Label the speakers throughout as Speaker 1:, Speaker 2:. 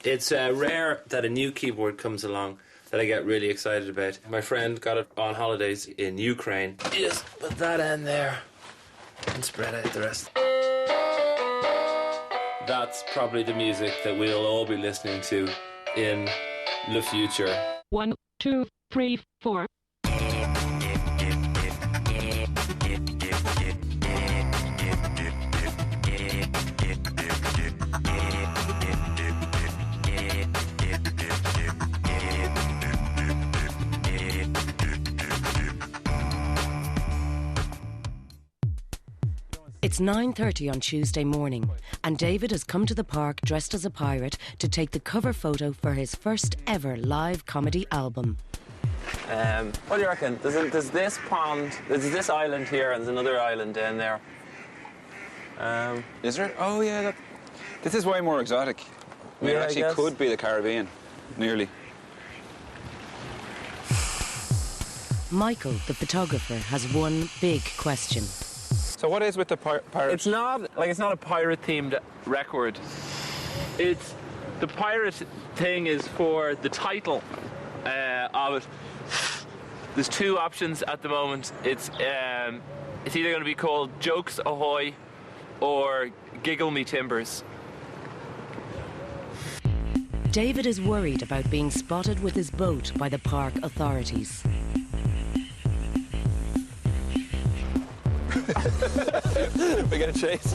Speaker 1: It's rare that a new keyboard comes along that I get really excited about. My friend got it on holidays in Ukraine. Just put that end there and spread out the rest. That's probably the music that we'll all be listening to in the future.
Speaker 2: 1, 2, 3, 4. It's 9:30 on Tuesday morning, and David has come to the park dressed as a pirate to take the cover photo for his first ever live comedy album.
Speaker 1: What do you reckon? There's this pond, there's this island here, and there's another island down there.
Speaker 3: Is there? Oh, yeah. This is way more exotic. I mean,
Speaker 1: Yeah,
Speaker 3: it actually could be the Caribbean, nearly.
Speaker 2: Michael, the photographer, has one big question.
Speaker 3: So what is with the pirate?
Speaker 1: It's not a pirate-themed record. It's the pirate thing is for the title of it. There's two options at the moment. It's either going to be called Jokes Ahoy or Giggle Me Timbers.
Speaker 2: David is worried about being spotted with his boat by the park authorities.
Speaker 3: We're gonna chase.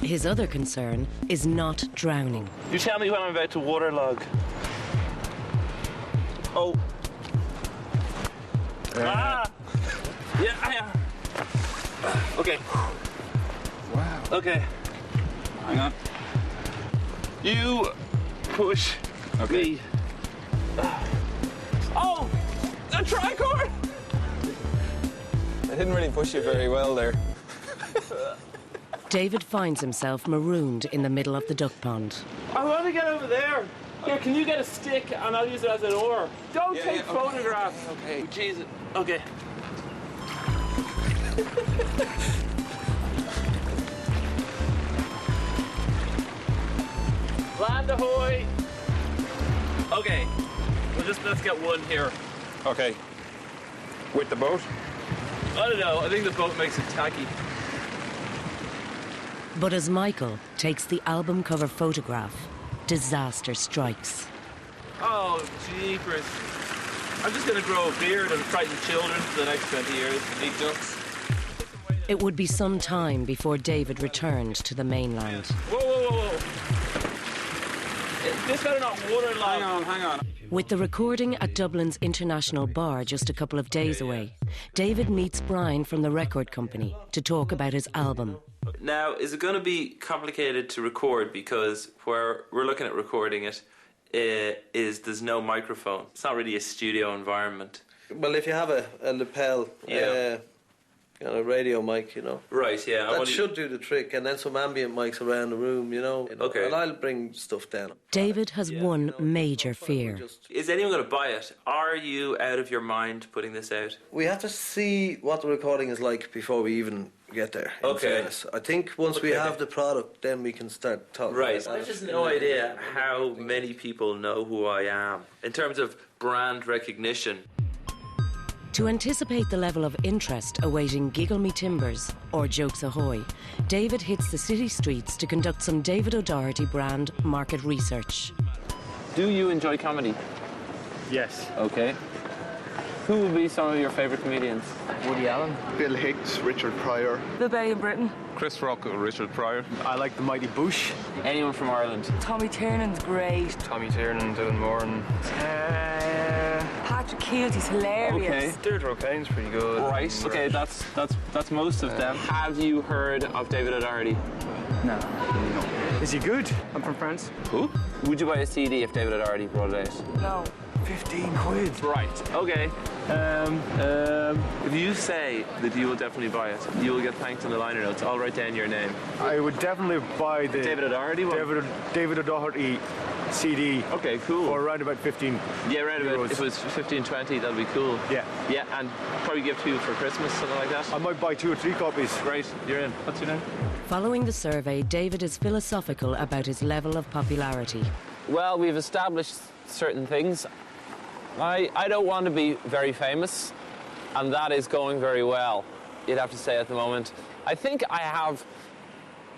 Speaker 2: His other concern is not drowning.
Speaker 1: You tell me when I'm about to waterlog. Oh. Ah! Yeah. Okay.
Speaker 3: Wow.
Speaker 1: Okay.
Speaker 3: Hang on.
Speaker 1: You push me. Oh! A tricord!
Speaker 3: I didn't really push you very well there.
Speaker 2: David finds himself marooned in the middle of the duck pond.
Speaker 1: I want to get over there. Here, can you get a stick and I'll use it as an oar? Don't take photographs.
Speaker 3: Okay.
Speaker 1: Jesus. Okay. Land ahoy. Okay. Let's get one here.
Speaker 3: Okay. With the boat?
Speaker 1: I don't know. I think the boat makes it tacky.
Speaker 2: But as Michael takes the album cover photograph, disaster strikes.
Speaker 1: Oh, jeepers. I'm just going to grow a beard and frighten children for the next 20 years and eat ducks.
Speaker 2: It would be some time before David returned to the mainland.
Speaker 1: Whoa. This better not waterlog.
Speaker 3: Hang on.
Speaker 2: With the recording at Dublin's International Bar just a couple of days away, David meets Brian from the record company to talk about his album.
Speaker 1: Now, is it going to be complicated to record because where we're looking at recording it there's no microphone. It's not really a studio environment.
Speaker 4: Well, if you have a lapel, a radio mic,
Speaker 1: Right, yeah.
Speaker 4: That should do the trick, and then some ambient mics around the room,
Speaker 1: Okay.
Speaker 4: And I'll bring stuff down.
Speaker 2: David has one major fear.
Speaker 1: Is anyone going to buy it? Are you out of your mind putting this out?
Speaker 4: We have to see what the recording is like before we even get there. in fairness. I think once we have the product, then we can start talking.
Speaker 1: Right.
Speaker 4: about
Speaker 1: I
Speaker 4: that.
Speaker 1: just no idea how many people know who I am in terms of brand recognition.
Speaker 2: To anticipate the level of interest awaiting Giggle Me Timbers or Jokes Ahoy, David hits the city streets to conduct some David O'Doherty brand market research.
Speaker 1: Do you enjoy comedy?
Speaker 5: Yes.
Speaker 1: Okay. Who would be some of your favourite comedians?
Speaker 5: Woody Allen.
Speaker 6: Bill Hicks, Richard Pryor.
Speaker 7: Bill Bay in Britain.
Speaker 6: Chris Rock, Richard Pryor.
Speaker 5: I like the Mighty Bush.
Speaker 1: Anyone from Ireland?
Speaker 7: Tommy Tiernan's great.
Speaker 5: Tommy Tiernan, Dylan Moran.
Speaker 7: Patrick Keelty's hilarious.
Speaker 5: Deirdre O'Kane's pretty good.
Speaker 1: Right. Okay, that's most of them. Have you heard of David O'Doherty?
Speaker 5: No. Is he good? I'm from France.
Speaker 1: Who? Would you buy a CD if David O'Doherty brought it out?
Speaker 7: No.
Speaker 5: 15 quid.
Speaker 1: Right. Okay. If you say that you will definitely buy it, you will get thanked in the liner notes. I'll write down your name.
Speaker 5: I would definitely buy the
Speaker 1: David O'Doherty one?
Speaker 5: David O'Doherty CD.
Speaker 1: Okay, cool.
Speaker 5: For around about 15.
Speaker 1: Yeah, right about.
Speaker 5: euros.
Speaker 1: If it was 15, 20, that'd be cool.
Speaker 5: Yeah.
Speaker 1: Yeah, and probably give 2 for Christmas, something like that.
Speaker 5: I might buy 2 or 3 copies.
Speaker 1: Great, you're in. What's your name?
Speaker 2: Following the survey, David is philosophical about his level of popularity.
Speaker 8: Well, we've established certain things. I don't want to be very famous, and that is going very well, you'd have to say at the moment. I think I have,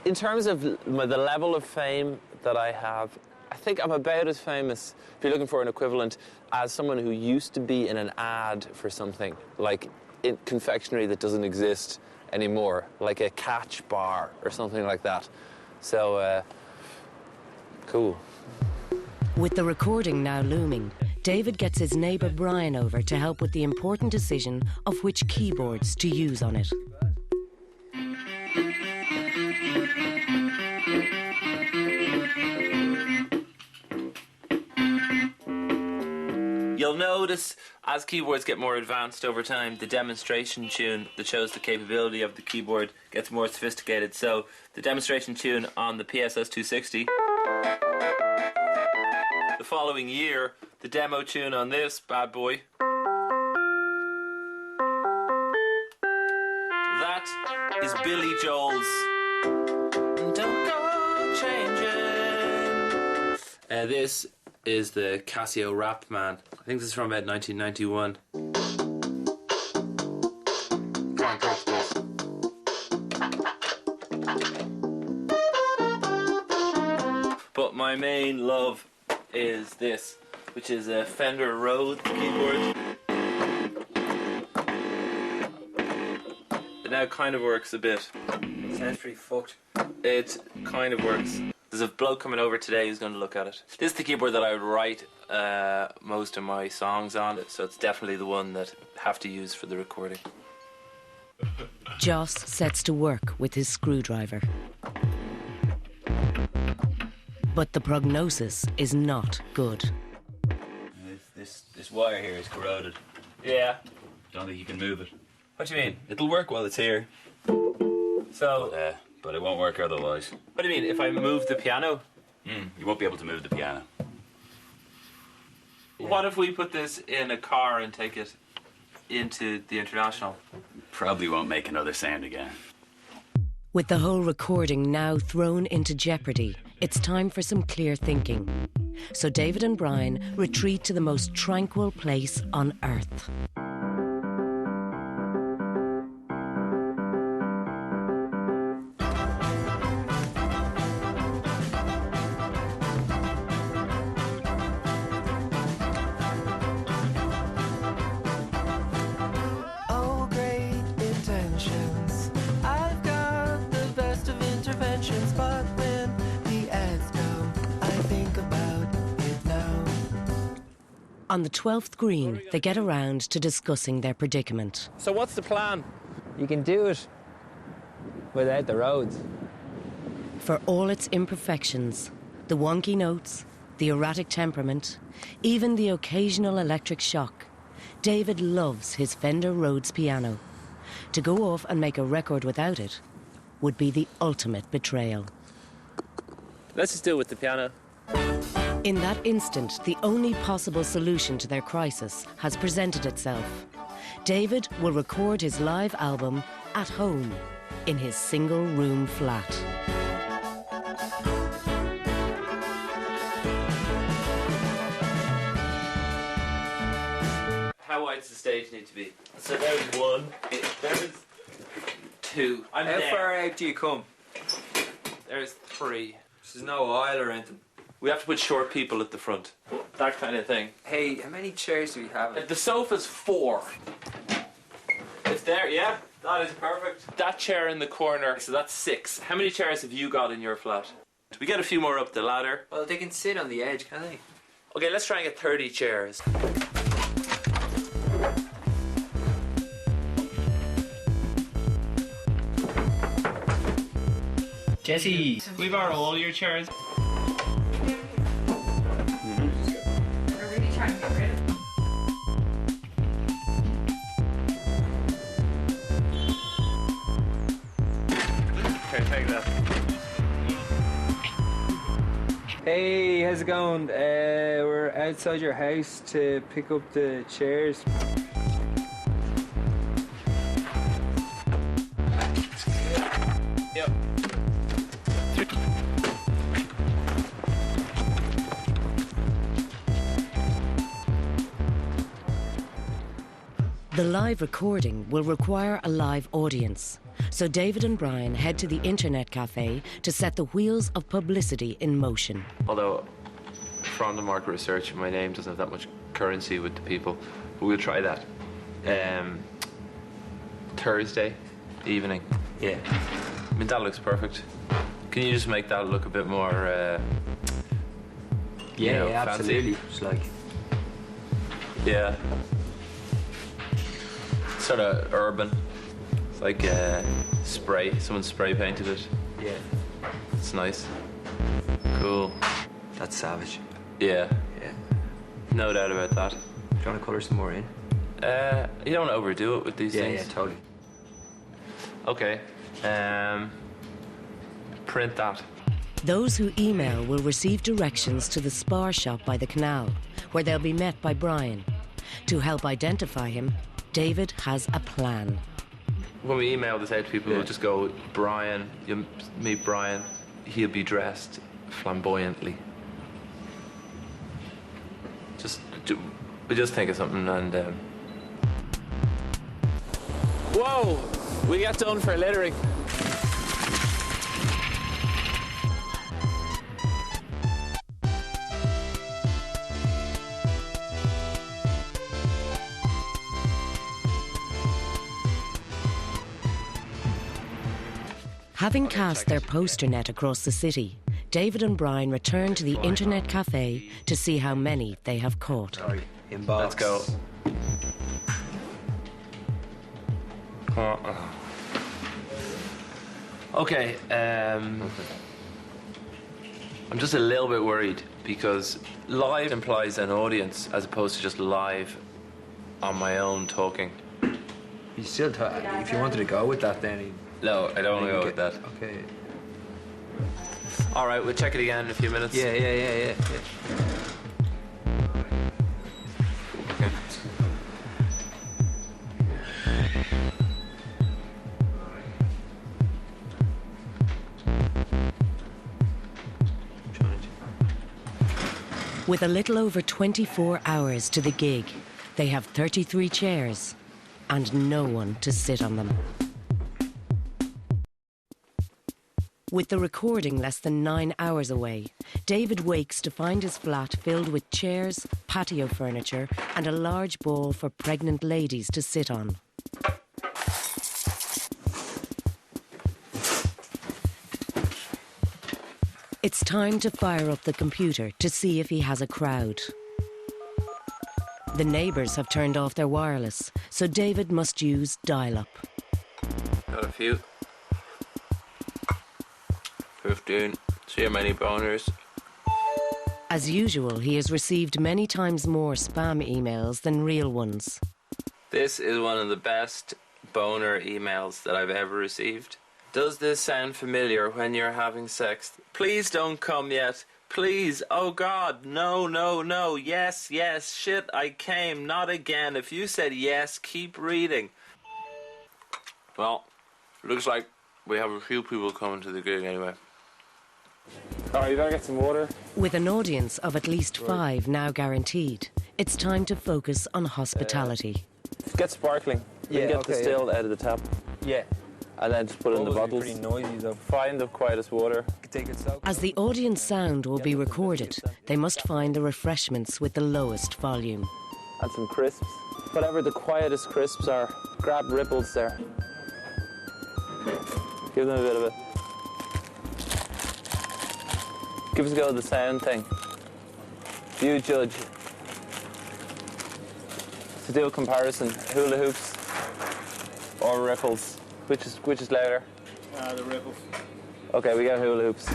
Speaker 8: in terms of the level of fame that I have, I think I'm about as famous, if you're looking for an equivalent, as someone who used to be in an ad for something, like in confectionery that doesn't exist anymore, like a Catch bar or something like that. So, cool.
Speaker 2: With the recording now looming, David gets his neighbour Brian over to help with the important decision of which keyboards to use on it.
Speaker 1: You'll notice, as keyboards get more advanced over time, the demonstration tune that shows the capability of the keyboard gets more sophisticated. So, the demonstration tune on the PSS 260. The following year, the demo tune on this bad boy. That is Billy Joel's Don't Go Changing. This is the Casio Rap Man. I think this is from about 1991. Go on, touch this. But my main love is this, which is a Fender Rhodes keyboard. It now kind of works a bit.
Speaker 3: Sounds pretty fucked.
Speaker 1: It kind of works. There's a bloke coming over today who's going to look at it. This is the keyboard that I would write most of my songs on, so it's definitely the one that I have to use for the recording.
Speaker 2: Joss sets to work with his screwdriver. But the prognosis is not good.
Speaker 9: This wire here is corroded.
Speaker 1: Yeah.
Speaker 9: Don't think you can move it.
Speaker 1: What do you mean?
Speaker 9: It'll work while it's here,
Speaker 1: So,
Speaker 9: but it won't work otherwise.
Speaker 1: what do you mean? If I move the piano?
Speaker 9: You won't be able to move the piano.
Speaker 1: What if we put this in a car and take it into the International?
Speaker 9: Probably won't make another sound again.
Speaker 2: With the whole recording now thrown into jeopardy, it's time for some clear thinking. So David and Brian retreat to the most tranquil place on earth.
Speaker 10: Oh, great intentions. I've got the best of interventions, but when the ads go, I think about it now.
Speaker 2: On the 12th green, they get around to discussing their predicament.
Speaker 8: So what's the plan? You can do it without the roads.
Speaker 2: For all its imperfections, the wonky notes, the erratic temperament, even the occasional electric shock, David loves his Fender Rhodes piano. To go off and make a record without it would be the ultimate betrayal.
Speaker 8: Let's just do it with the piano.
Speaker 2: In that instant, the only possible solution to their crisis has presented itself. David will record his live album at home in his single-room flat.
Speaker 1: How wide does the stage need to be? So there's one. There's two. I'm
Speaker 3: How
Speaker 1: there.
Speaker 3: far out do you come?
Speaker 1: There's three.
Speaker 3: There's no aisle or anything.
Speaker 1: We have to put short people at the front. That kind of thing.
Speaker 3: Hey, how many chairs do we have?
Speaker 1: The sofa's 4. It's there, yeah? That is perfect. That chair in the corner, so that's 6. How many chairs have you got in your flat? We get a few more up the ladder.
Speaker 3: Well, they can sit on the edge, can't they?
Speaker 1: Okay, let's try and get 30 chairs.
Speaker 3: Jesse!
Speaker 1: We borrow all your chairs.
Speaker 7: We're really trying to get rid of it.
Speaker 1: Okay, take that.
Speaker 3: Hey, how's it going? We're outside your house to pick up the chairs.
Speaker 1: Yep.
Speaker 2: The live recording will require a live audience, so David and Brian head to the internet cafe to set the wheels of publicity in motion.
Speaker 1: Although, from the market research, my name doesn't have that much currency with the people, but we'll try that. Thursday evening.
Speaker 9: Yeah.
Speaker 1: I mean, that looks perfect. Can you just make that look a bit more,
Speaker 9: Yeah,
Speaker 1: fancy?
Speaker 9: absolutely. It's like,
Speaker 1: Yeah. Sort of urban. It's like spray. Someone spray painted it.
Speaker 9: yeah,
Speaker 1: It's nice. Cool.
Speaker 9: that's savage.
Speaker 1: Yeah.
Speaker 9: Yeah.
Speaker 1: No doubt about that.
Speaker 9: Do you want to colour some more in?
Speaker 1: You don't want to overdo it with these
Speaker 9: Yeah,
Speaker 1: things.
Speaker 9: yeah, totally.
Speaker 1: Okay. Print that.
Speaker 2: Those who email will receive directions to the Spar shop by the canal, where they'll be met by Brian. To help identify him, David has a plan.
Speaker 1: When we email this out to people, we'll just go, Brian, you'll meet Brian. He'll be dressed flamboyantly. We just think of something and...
Speaker 8: Whoa! We get done for littering.
Speaker 2: Having cast their poster net across the city, David and Brian return to the internet cafe to see how many they have caught.
Speaker 9: Sorry, inbox.
Speaker 1: Let's go. Okay, I'm just a little bit worried because live implies an audience as opposed to just live on my own talking.
Speaker 9: You still, if you wanted to go with that, then.
Speaker 1: No, I don't want to go with that.
Speaker 9: Okay.
Speaker 1: All right, we'll check it again in a few minutes.
Speaker 9: Yeah.
Speaker 1: Okay.
Speaker 2: With a little over 24 hours to the gig, they have 33 chairs and no one to sit on them. With the recording less than 9 hours away, David wakes to find his flat filled with chairs, patio furniture, and a large ball for pregnant ladies to sit on. It's time to fire up the computer to see if he has a crowd. The neighbours have turned off their wireless, so David must use dial-up.
Speaker 1: Got a few. 15. See how many boners.
Speaker 2: As usual, he has received many times more spam emails than real ones.
Speaker 1: This is one of the best boner emails that I've ever received. Does this sound familiar when you're having sex? Please don't come yet. Please. Oh God. No, no, no. Yes, yes. Shit, I came. Not again. If you said yes, keep reading. Well, looks like we have a few people coming to the gig anyway.
Speaker 8: Alright, you better get some water.
Speaker 2: With an audience of at least 5 now guaranteed, it's time to focus on hospitality.
Speaker 8: Get sparkling. You can get distilled out of the tap.
Speaker 3: Yeah.
Speaker 8: And then just put it in the bottles.
Speaker 3: Pretty noisy though.
Speaker 8: Find the quietest water.
Speaker 3: Take it slow.
Speaker 2: As the audience sound will be recorded, they must find the refreshments with the lowest volume.
Speaker 8: And some crisps. Whatever the quietest crisps are, grab Ripples there. Give them a bit of it. Give us a go at the sound thing. You judge. To do a comparison, hula hoops or Ripples. Which is louder?
Speaker 3: The Ripples.
Speaker 8: Okay, we got hula hoops.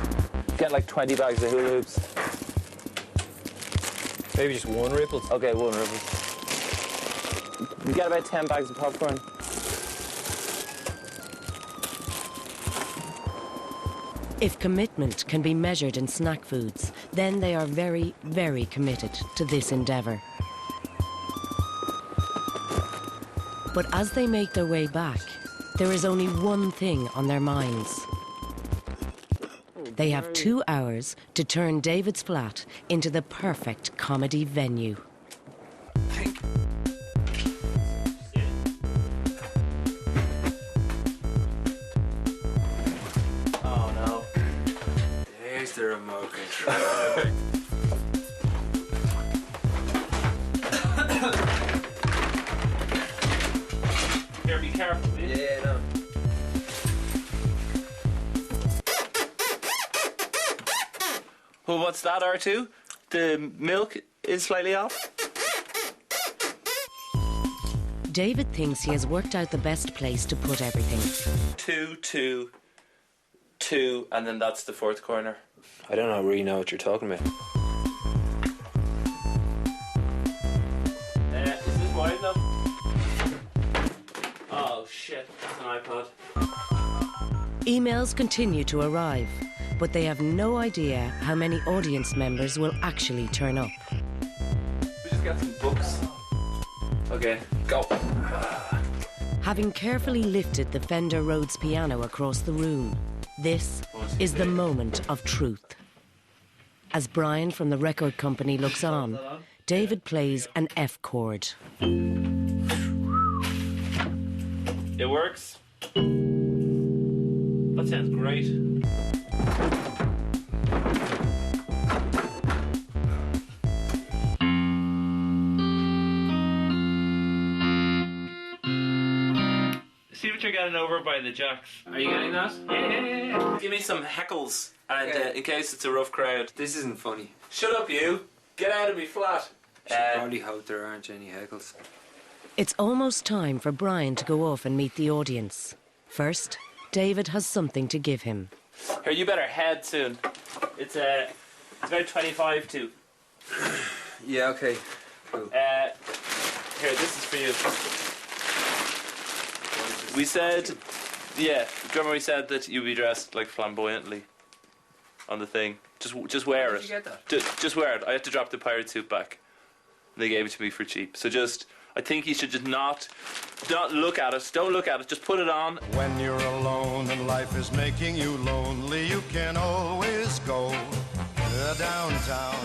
Speaker 8: Get like 20 bags of hula hoops.
Speaker 3: Maybe just one Ripples.
Speaker 8: Okay, one Ripples. We get about 10 bags of popcorn.
Speaker 2: If commitment can be measured in snack foods, then they are very, very committed to this endeavour. But as they make their way back, there is only one thing on their minds. They have 2 hours to turn David's flat into the perfect comedy venue.
Speaker 3: Oh no. There's the remote control.
Speaker 1: Here, be careful, please.
Speaker 3: Yeah, no.
Speaker 1: Well, what's that, R2? The milk is slightly off?
Speaker 2: David thinks he has worked out the best place to put everything.
Speaker 1: 2, 2, 2, and then that's the fourth corner.
Speaker 3: I don't really know what you're talking about.
Speaker 1: Is this wide enough? Oh shit, that's an iPod.
Speaker 2: Emails continue to arrive, but they have no idea how many audience members will actually turn up.
Speaker 1: We just got some books. Okay, go.
Speaker 2: Having carefully lifted the Fender Rhodes piano across the room, this is the moment of truth. As Brian from the record company looks on, David plays an F chord.
Speaker 1: It works. That sounds great. See what you're getting over by the jacks.
Speaker 3: Are you getting that?
Speaker 1: Yeah. Give me some heckles, and in case it's a rough crowd.
Speaker 3: This isn't funny.
Speaker 1: Shut up, you. Get out of me flat.
Speaker 3: Should probably hope there aren't any heckles.
Speaker 2: It's almost time for Brian to go off and meet the audience. First, David has something to give him.
Speaker 1: Here, you better head soon. It's about 25 to.
Speaker 3: Yeah, okay. Cool.
Speaker 1: Here, this is for you. We said, yeah, remember we said that you'd be dressed like flamboyantly on the thing. Just wear it.
Speaker 3: Did you get that?
Speaker 1: Just wear it. I had to drop the pirate suit back. They gave it to me for cheap. So I think you should just not look at it. Don't look at it. Just put it on.
Speaker 11: When you're alone and life is making you lonely, you can always go downtown.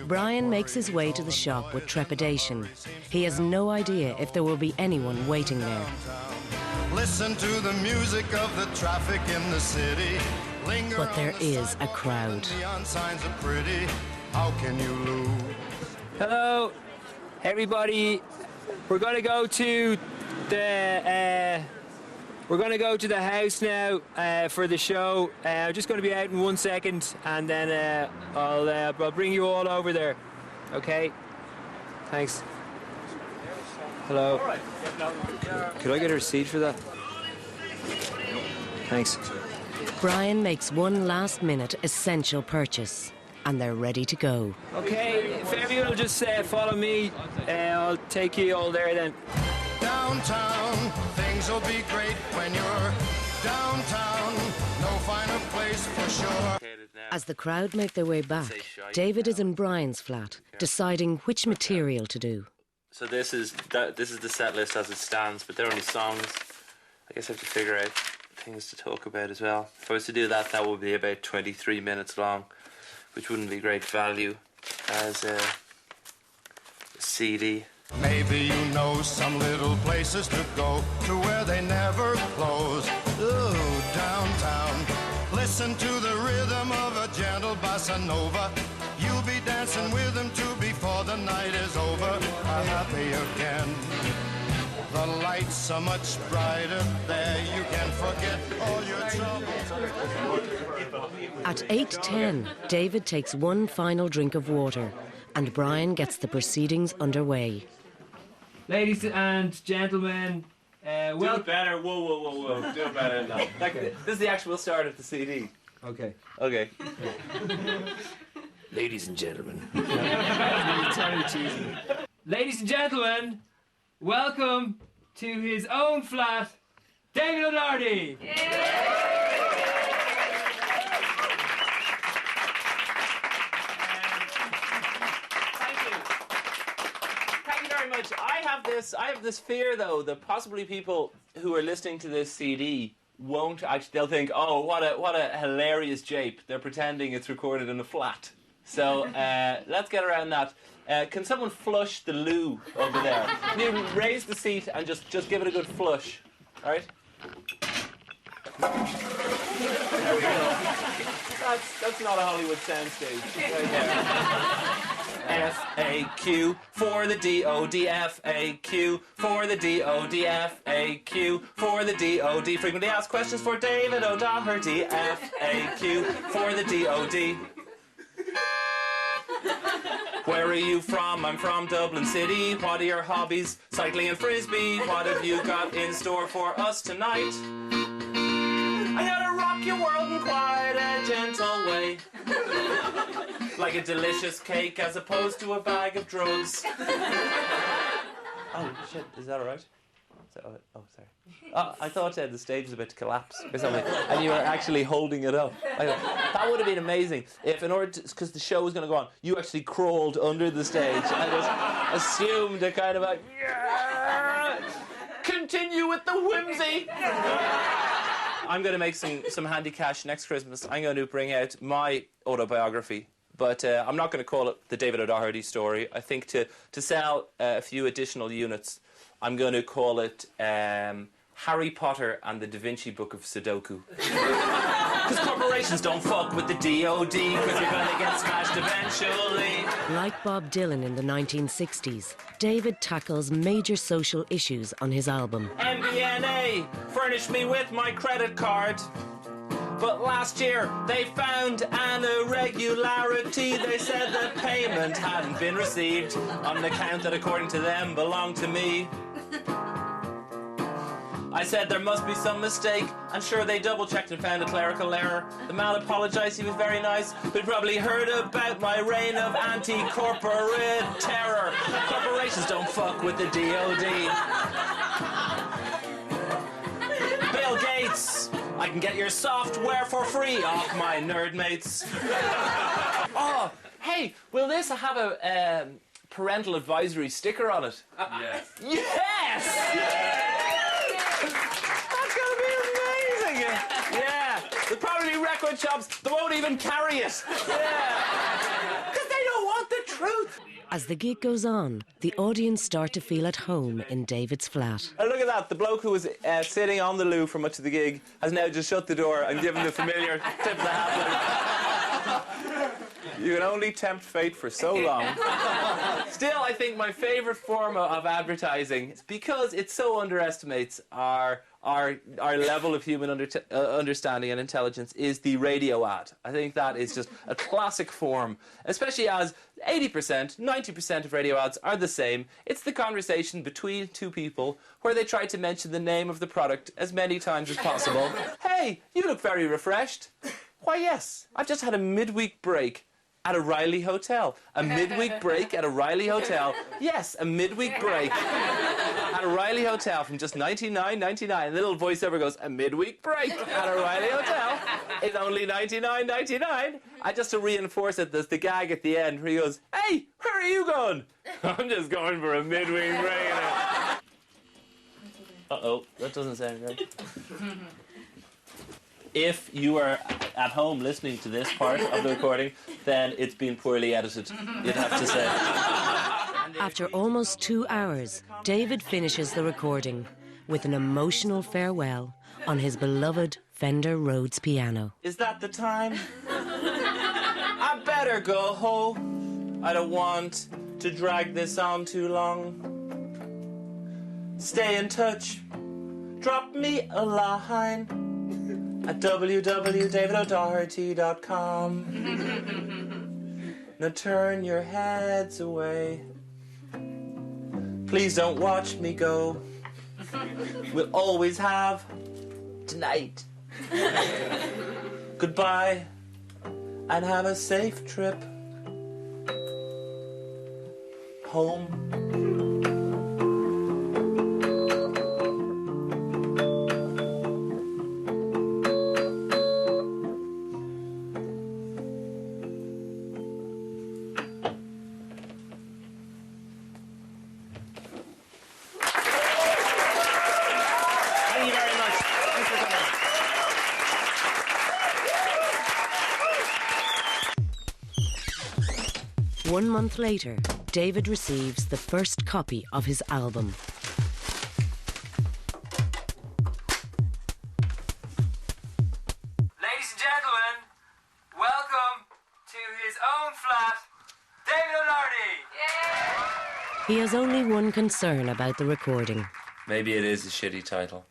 Speaker 2: Brian makes his way to the shop with trepidation. He has no idea if there will be anyone waiting there.
Speaker 11: Listen to the music of the traffic in the city. Linger
Speaker 2: But there
Speaker 11: on the
Speaker 2: is a
Speaker 11: sidewalk
Speaker 2: crowd.
Speaker 11: when neon signs are pretty. How can you lose?
Speaker 3: Hello, everybody. We're gonna go to the house now for the show. I'm just gonna be out in 1 second, and then I'll bring you all over there. Okay. Thanks. Hello. Could I get a receipt for that? Thanks.
Speaker 2: Brian makes one last-minute essential purchase, and they're ready to go.
Speaker 3: Okay, if everyone will just follow me, I'll take you all there then.
Speaker 11: Downtown, things will be great when you're downtown. No finer place for sure.
Speaker 2: As the crowd make their way back, David is in Brian's flat, deciding which material to do.
Speaker 1: So this is the set list as it stands, but they're only songs. I guess I have to figure out things to talk about as well. If I was to do that, that would be about 23 minutes long, which wouldn't be great value as a CD.
Speaker 11: Maybe you know some little places to go to where they never close. Ooh, downtown. Listen to the rhythm of a gentle bossa nova. You'll be dancing with them too before the night is over. Happy again. The lights are much brighter there. You can forget all your troubles.
Speaker 2: At 8:10, David takes one final drink of water, and Brian gets the proceedings underway.
Speaker 3: Ladies and gentlemen,
Speaker 1: Do it better. Whoa. Do it better than that. This is the actual start of the CD.
Speaker 3: Okay.
Speaker 1: Okay.
Speaker 3: Ladies and gentlemen. Ladies and gentlemen, welcome to his own flat, David O'Doherty.
Speaker 1: very much. I have this fear, though, that possibly people who are listening to this CD won't actually. They'll think, "Oh, what a hilarious jape! They're pretending it's recorded in a flat." So let's get around that. Can someone flush the loo over there? Can you raise the seat and just give it a good flush? All right. There we go. That's not a Hollywood soundstage. Right there. FAQ for the DOD. FAQ for the DOD. FAQ for the DOD. Frequently asked questions for David O'Doherty. FAQ for the DOD. Where are you from? I'm from Dublin City. What are your hobbies? Cycling and frisbee. What have you got in store for us tonight? I'm gonna rock your world in quite a gentle way. Like a delicious cake as opposed to a bag of drugs. Oh shit, is that alright? Oh, sorry. Oh, I thought the stage was about to collapse or something, and you were actually holding it up. That would have been amazing if, in order to, because the show was going to go on, you actually crawled under the stage and just assumed a kind of a continue with the whimsy. I'm going to make some handy cash next Christmas. I'm going to bring out my autobiography. But I'm not going to call it the David O'Doherty story. I think to sell a few additional units, I'm going to call it Harry Potter and the Da Vinci Book of Sudoku. Because corporations don't fuck with the DOD, because you're going to get smashed eventually.
Speaker 2: Like Bob Dylan in the 1960s, David tackles major social issues on his album.
Speaker 1: MBNA furnished me with my credit card. But last year, they found an irregularity. They said that payment hadn't been received on an account that, according to them, belonged to me. I said there must be some mistake, and sure, they double-checked and found a clerical error. The man apologized, he was very nice, but probably heard about my reign of anti-corporate terror. Corporations don't fuck with the DOD. Bill Gates, I can get your software for free off my nerd mates. Oh, hey, will this have a parental advisory sticker on it?
Speaker 9: Yes.
Speaker 1: Yes! That's gonna be amazing! Yeah, there'll probably be record shops that won't even carry it. Yeah, because they don't want the truth.
Speaker 2: As the gig goes on, the audience start to feel at home in David's flat.
Speaker 1: Oh, look at that. The bloke who was sitting on the loo for much of the gig has now just shut the door and given the familiar tip of the hat. You can only tempt fate for so long. Still, I think my favourite form of advertising, because it so underestimates our level of human understanding and intelligence, is the radio ad. I think that is just a classic form, especially as 80%, 90% of radio ads are the same. It's the conversation between two people where they try to mention the name of the product as many times as possible. Hey, you look very refreshed. Why, yes, I've just had a midweek break at a Riley Hotel. A midweek break at a Riley Hotel. Yes, a midweek break at a Riley Hotel from just $99.99. And the little voiceover goes, a midweek break at a Riley Hotel is only $99.99. And just to reinforce it, there's the gag at the end where he goes, hey, where are you going? I'm just going for a midweek break. Uh-oh, that doesn't sound right. If you are at home listening to this part of the recording, then it's been poorly edited, you'd have to say.
Speaker 2: After almost 2 hours, David finishes the recording with an emotional farewell on his beloved Fender Rhodes piano.
Speaker 1: Is that the time? I better go home. I don't want to drag this on too long. Stay in touch. Drop me a line at www.davidodoherty.com. Now turn your heads away. Please don't watch me go. We'll always have tonight. Goodbye, and have a safe trip home. for coming.
Speaker 2: 1 month later, David receives the first copy of his album.
Speaker 3: Ladies and gentlemen, welcome to his own flat, David O'Doherty.
Speaker 2: He has only one concern about the recording.
Speaker 1: Maybe it is a shitty title.